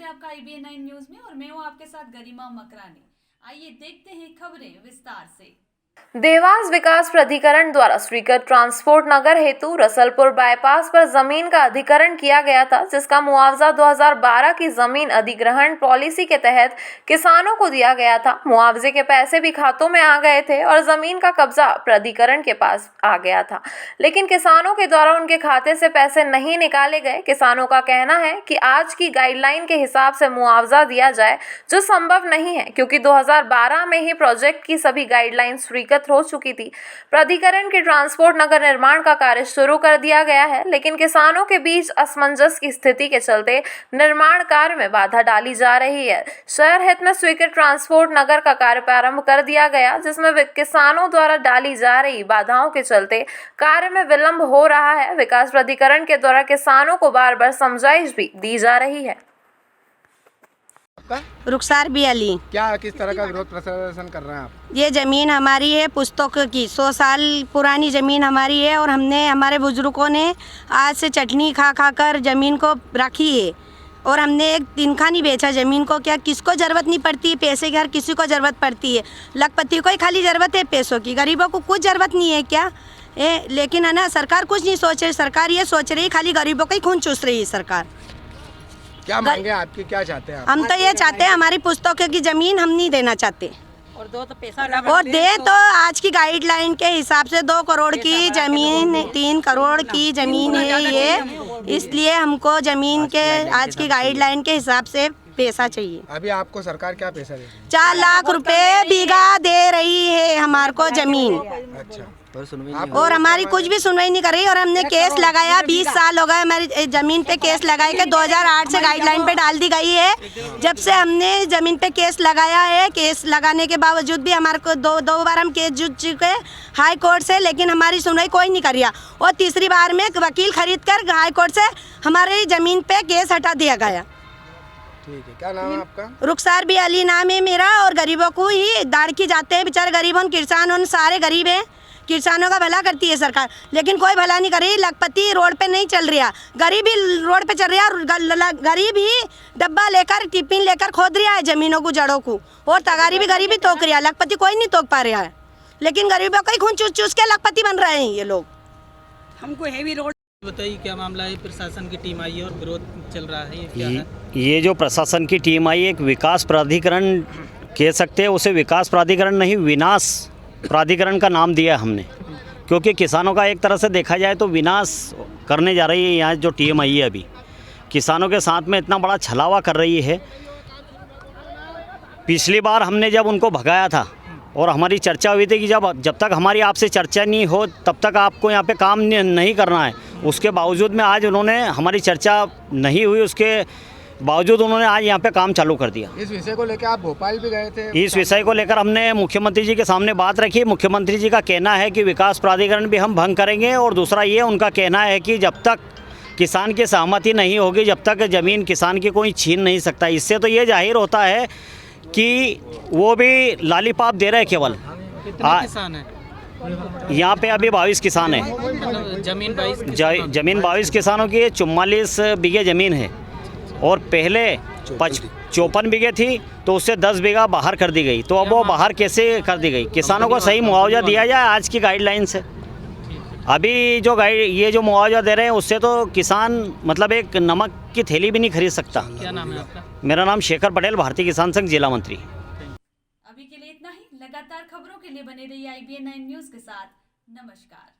आपका IBN 9 news में और मैं हूँ आपके साथ गरिमा मकरानी। आइए देखते हैं खबरें विस्तार से। देवास विकास प्राधिकरण द्वारा स्वीकृत ट्रांसपोर्ट नगर हेतु रसलपुर बाईपास पर जमीन का अधिग्रहण किया गया था, जिसका मुआवजा 2012 की जमीन अधिग्रहण पॉलिसी के तहत किसानों को दिया गया था। मुआवजे के पैसे भी खातों में आ गए थे और जमीन का कब्जा प्राधिकरण के पास आ गया था, लेकिन किसानों के द्वारा उनके खाते से पैसे नहीं निकाले गए। किसानों का कहना है कि आज की गाइडलाइन के हिसाब से मुआवजा दिया जाए, जो संभव नहीं है क्योंकि 2012 में ही प्रोजेक्ट की सभी गाइडलाइन स्वीकृत हो चुकी थी। प्राधिकरण के ट्रांसपोर्ट नगर निर्माण का कार्य शुरू कर दिया गया है, लेकिन किसानों के बीच असमंजस की स्थिति के चलते निर्माण कार्य में बाधा डाली जा रही है। शहर हित में स्वीकृत ट्रांसपोर्ट नगर का कार्य प्रारंभ कर दिया गया, जिसमें किसानों द्वारा डाली जा रही बाधाओं के चलते कार्य में विलंब हो रहा है। विकास प्राधिकरण के द्वारा किसानों को बार बार समझाइश भी दी जा रही है। रुखसार भी अली, क्या किस तरह का विरोध प्रदर्शन कर रहे हैं आप? ये ज़मीन हमारी है, पुस्तकों की 100 साल पुरानी ज़मीन हमारी है और हमने हमारे बुजुर्गों ने आज से चटनी खा खा कर ज़मीन को रखी है और हमने एक दिन का नहीं बेचा ज़मीन को। क्या किसको ज़रूरत नहीं पड़ती, पैसे की हर किसी को ज़रूरत पड़ती है। लखपति को ही खाली ज़रूरत है पैसों की, गरीबों को कुछ ज़रूरत नहीं है क्या? लेकिन है ना, सरकार कुछ नहीं सोच रही। सरकार ये सोच रही है खाली गरीबों का ही खून चूस रही है सरकार। क्या मांगे आपकी, क्या चाहते हैं आप? हम तो ये चाहते हैं हमारी पुस्तकों की ज़मीन हम नहीं देना चाहते और दो तो पैसा और दे तो आज की गाइडलाइन के हिसाब से 2 करोड़ की ज़मीन, 3 करोड़ की ज़मीन है ये, इसलिए हमको ज़मीन के आज की गाइडलाइन के हिसाब से पैसा चाहिए। अभी आपको सरकार क्या पैसा दे रही है? 4 लाख रुपए बीघा दे रही है हमारे को ज़मीन, अच्छा, और हमारी कुछ भी सुनवाई नहीं कर रही। और हमने केस लगाया, 20 साल हो गए हमारी ज़मीन पे केस लगाए के 2008 से गाइडलाइन पे डाल दी गई है। जब से हमने ज़मीन पे केस लगाया है, केस लगाने के बावजूद भी हमारे को दो बार हम केस जीत चुके हाई कोर्ट से, लेकिन हमारी सुनवाई कोई नहीं कर रहा। और तीसरी बार में वकील खरीद कर हाई कोर्ट से हमारी ज़मीन पे केस हटा दिया गया। ठीक है, क्या नाम है आपका? रुखसार भी अली नाम है मेरा। और गरीबों को ही दाड़की जाते हैं, बेचारे गरीब उन किसान उन सारे गरीब हैं। किसानों का भला करती है सरकार, लेकिन कोई भला नहीं कर रही। लखपति रोड पे नहीं चल रहा, गरीब ही रोड पे चल रहा है। गरीब ही डब्बा लेकर टिफिन लेकर खोद रहा है ज़मीनों को, जड़ों को, और तगारी भी गरीबी तोक रहा है। लखपति कोई नहीं तोक पा रहा है, लेकिन गरीबों का ही खून चूस चूस के लखपति बन रहे हैं ये लोग। हमको हेवी रोड बताइए, क्या मामला है? प्रशासन की टीम आई है और विरोध चल रहा है, ये क्या है? ये जो प्रशासन की टीम आई एक विकास प्राधिकरण कह सकते हैं, उसे विकास प्राधिकरण नहीं विनाश प्राधिकरण का नाम दिया हमने, क्योंकि किसानों का एक तरह से देखा जाए तो विनाश करने जा रही है। यहाँ जो टीम आई है अभी किसानों के साथ में इतना बड़ा छलावा कर रही है। पिछली बार हमने जब उनको भगाया था और हमारी चर्चा हुई थी कि जब तक हमारी आपसे चर्चा नहीं हो तब तक आपको यहाँ पे काम नहीं करना है, उसके बावजूद में आज उन्होंने हमारी चर्चा नहीं हुई, उसके बावजूद उन्होंने आज यहाँ पे काम चालू कर दिया। इस विषय को लेकर आप भोपाल भी गए थे? इस विषय को लेकर हमने मुख्यमंत्री जी के सामने बात रखी। मुख्यमंत्री जी का कहना है कि विकास प्राधिकरण भी हम भंग करेंगे, और दूसरा ये उनका कहना है कि जब तक किसान की सहमति नहीं होगी जब तक ज़मीन किसान की कोई छीन नहीं सकता। इससे तो ये जाहिर होता है कि वो भी लालीपाप दे रहे हैं केवल। किसान है यहाँ पे अभी 22 किसान हैं, मतलब ज़मीन 22 किसानों की 44 बीघे ज़मीन है, और पहले 54 बीघे थी तो उससे 10 बीघा बाहर कर दी गई। तो अब वो बाहर कैसे कर दी गई? किसानों को सही मुआवजा दिया जाए आज की गाइडलाइन से। अभी जो ये जो मुआवजा दे रहे हैं उससे तो किसान मतलब एक नमक की थैली भी नहीं खरीद सकता। क्या नाम है आपका? मेरा नाम शेखर पटेल, भारतीय किसान संघ जिला मंत्री। अभी के लिए इतना ही। लगातार खबरों के लिए बने रहिए IBN 9 न्यूज के साथ। नमस्कार।